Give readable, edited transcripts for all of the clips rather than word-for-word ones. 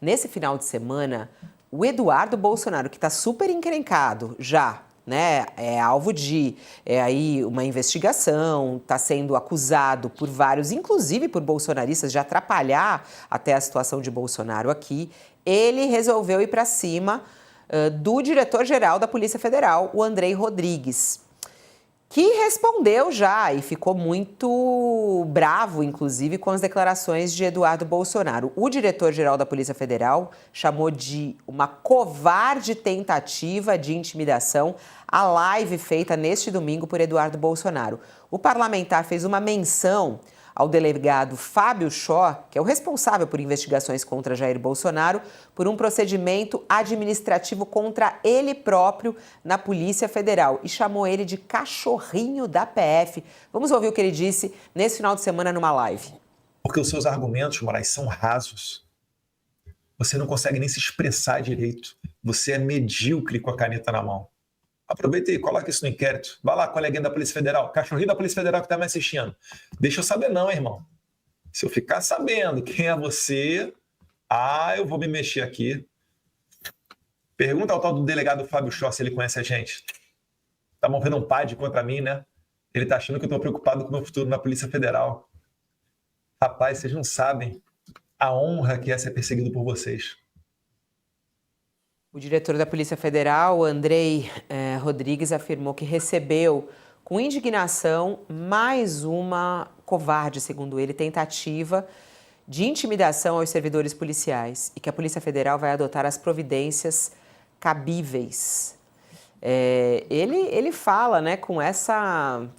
Nesse final de semana, o Eduardo Bolsonaro, que está super encrencado já, né, é alvo de aí uma investigação, está sendo acusado por vários, inclusive por bolsonaristas, de atrapalhar até a situação de Bolsonaro aqui. Ele resolveu ir para cima do diretor-geral da Polícia Federal, o Andrei Rodrigues, que respondeu já e ficou muito bravo, inclusive, com as declarações de Eduardo Bolsonaro. O diretor-geral da Polícia Federal chamou de uma covarde tentativa de intimidação a live feita neste domingo por Eduardo Bolsonaro. O parlamentar fez uma menção ao delegado Fábio Chó, que é o responsável por investigações contra Jair Bolsonaro, por um procedimento administrativo contra ele próprio na Polícia Federal e chamou ele de cachorrinho da PF. Vamos ouvir o que ele disse nesse final de semana numa live. Porque os seus argumentos, Moraes, são rasos. Você não consegue nem se expressar direito. Você é medíocre com a caneta na mão. Aproveita e coloca isso no inquérito. Vai lá, coleguinha da Polícia Federal, cachorrinho da Polícia Federal que está me assistindo. Deixa eu saber não, irmão. Se eu ficar sabendo quem é você, eu vou me mexer aqui. Pergunta ao tal do delegado Fábio Chó se ele conhece a gente. Tá movendo um PAD contra mim, né? Ele tá achando que eu tô preocupado com o meu futuro na Polícia Federal. Rapaz, vocês não sabem a honra que é ser perseguido por vocês. O diretor da Polícia Federal, Andrei Rodrigues, afirmou que recebeu com indignação mais uma covarde, segundo ele, tentativa de intimidação aos servidores policiais e que a Polícia Federal vai adotar as providências cabíveis. Ele fala, né, com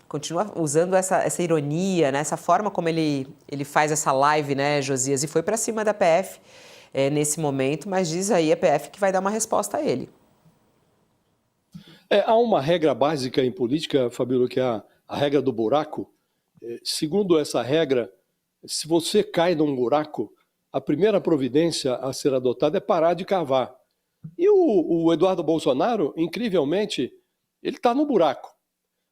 continua usando essa ironia, né, essa forma como ele faz essa live, né, Josias, e foi para cima da PF nesse momento, mas diz aí a PF que vai dar uma resposta a ele. Há uma regra básica em política, Fabíola, que é a regra do buraco. Segundo essa regra, se você cai num buraco, a primeira providência a ser adotada é parar de cavar. E o Eduardo Bolsonaro, incrivelmente, ele está no buraco,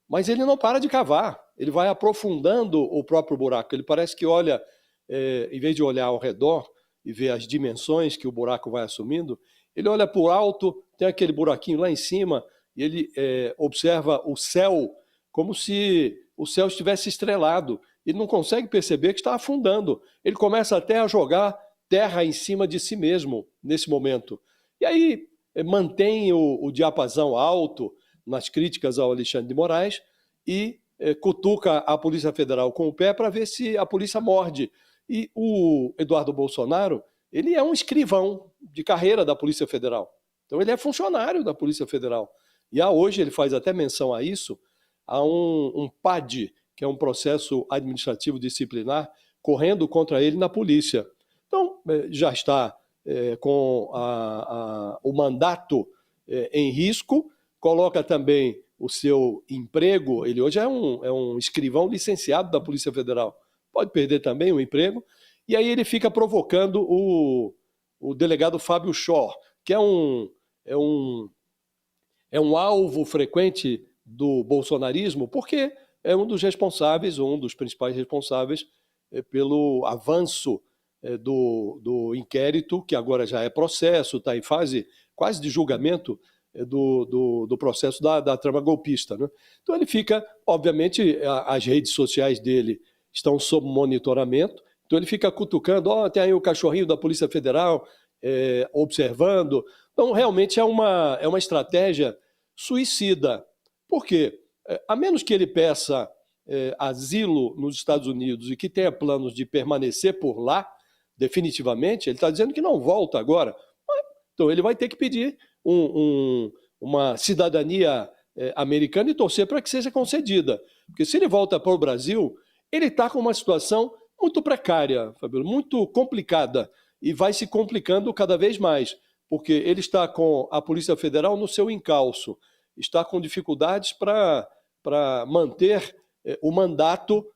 mas ele não para de cavar, ele vai aprofundando o próprio buraco. Ele parece que olha, em vez de olhar ao redor e ver as dimensões que o buraco vai assumindo, ele olha por alto, tem aquele buraquinho lá em cima, e ele observa o céu como se o céu estivesse estrelado. Ele não consegue perceber que está afundando. Ele começa até a jogar terra em cima de si mesmo nesse momento. E aí mantém o diapasão alto nas críticas ao Alexandre de Moraes e cutuca a Polícia Federal com o pé para ver se a polícia morde. E o Eduardo Bolsonaro, ele é um escrivão de carreira da Polícia Federal. Então ele é funcionário da Polícia Federal. E hoje ele faz até menção a isso, a um PAD, que é um processo administrativo disciplinar, correndo contra ele na polícia. Então já está com o mandato em risco, coloca também o seu emprego. Ele hoje é um escrivão licenciado da Polícia Federal. Pode perder também o emprego, e aí ele fica provocando o delegado Fábio Chó, que é um alvo frequente do bolsonarismo, porque é um dos responsáveis, um dos principais responsáveis pelo avanço do inquérito, que agora já é processo, está em fase quase de julgamento do processo da trama golpista, né? Então ele fica, obviamente, as redes sociais dele estão sob monitoramento, então ele fica cutucando, tem aí o cachorrinho da Polícia Federal observando. Então realmente é uma estratégia suicida. Por quê? A menos que ele peça asilo nos Estados Unidos e que tenha planos de permanecer por lá definitivamente, ele está dizendo que não volta agora. Então ele vai ter que pedir uma cidadania americana e torcer para que seja concedida. Porque se ele volta para o Brasil, ele está com uma situação muito precária, Fabíola, muito complicada, e vai se complicando cada vez mais, porque ele está com a Polícia Federal no seu encalço, está com dificuldades para manter o mandato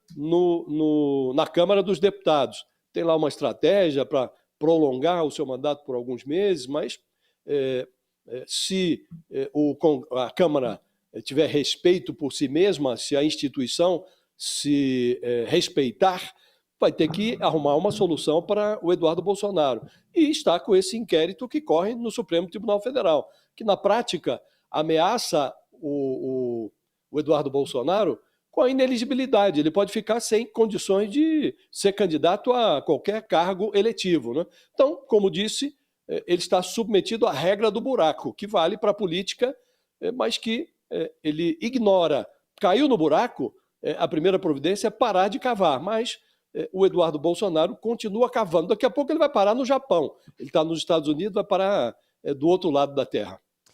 na Câmara dos Deputados. Tem lá uma estratégia para prolongar o seu mandato por alguns meses, mas se a Câmara tiver respeito por si mesma, se a instituição se respeitar, vai ter que arrumar uma solução para o Eduardo Bolsonaro. E está com esse inquérito que corre no Supremo Tribunal Federal, que na prática ameaça o Eduardo Bolsonaro com a ineligibilidade. Ele pode ficar sem condições de ser candidato a qualquer cargo eletivo, né? Então, como disse, ele está submetido à regra do buraco, que vale para a política, mas que ele ignora. Caiu no buraco, a primeira providência é parar de cavar, mas o Eduardo Bolsonaro continua cavando. Daqui a pouco ele vai parar no Japão. Ele está nos Estados Unidos, vai parar do outro lado da Terra.